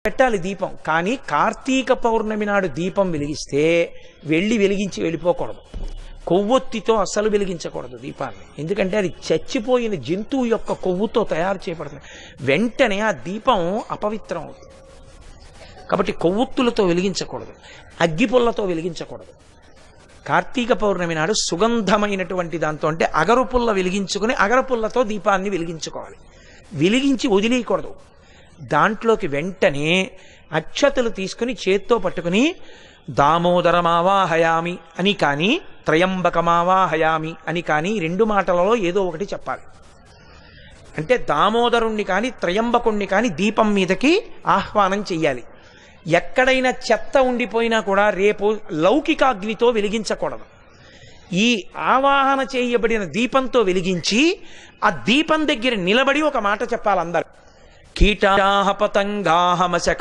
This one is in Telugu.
పెట్టాలి దీపం. కానీ కార్తీక పౌర్ణమి నాడు దీపం వెలిగిస్తే వెలిగించి వెళ్ళిపోకూడదు. కొవ్వొత్తితో అస్సలు వెలిగించకూడదు దీపాన్ని. ఎందుకంటే అది చచ్చిపోయిన జంతువు యొక్క కొవ్వుతో తయారు చేయబడుతుంది. వెంటనే ఆ దీపం అపవిత్రం అవుతుంది. కాబట్టి కొవ్వొత్తులతో వెలిగించకూడదు, అగ్గిపుల్లతో వెలిగించకూడదు. కార్తీక పౌర్ణమి నాడు సుగంధమైనటువంటి దాంతో, అంటే అగరుపుల్ల వెలిగించుకుని అగరపుల్లతో దీపాన్ని వెలిగించుకోవాలి. వెలిగించి వదిలేయకూడదు. దాంట్లోకి వెంటనే అక్షతలు తీసుకుని చేత్తో పట్టుకుని దామోదరమావాహయామి అని కానీ త్రయంబకమావాహయామి అని కానీ రెండు మాటలలో ఏదో ఒకటి చెప్పాలి. అంటే దామోదరుణ్ణి కానీ త్రయంబకుణ్ణి కానీ దీపం మీదకి ఆహ్వానం చెయ్యాలి. ఎక్కడైనా చెత్త ఉండిపోయినా కూడా రేపు లౌకికాగ్నితో వెలిగించకూడదు. ఈ ఆవాహన చేయబడిన దీపంతో వెలిగించి ఆ దీపం దగ్గర నిలబడి ఒక మాట చెప్పాలి అందరు. కీటాహ పతంగాహ మశక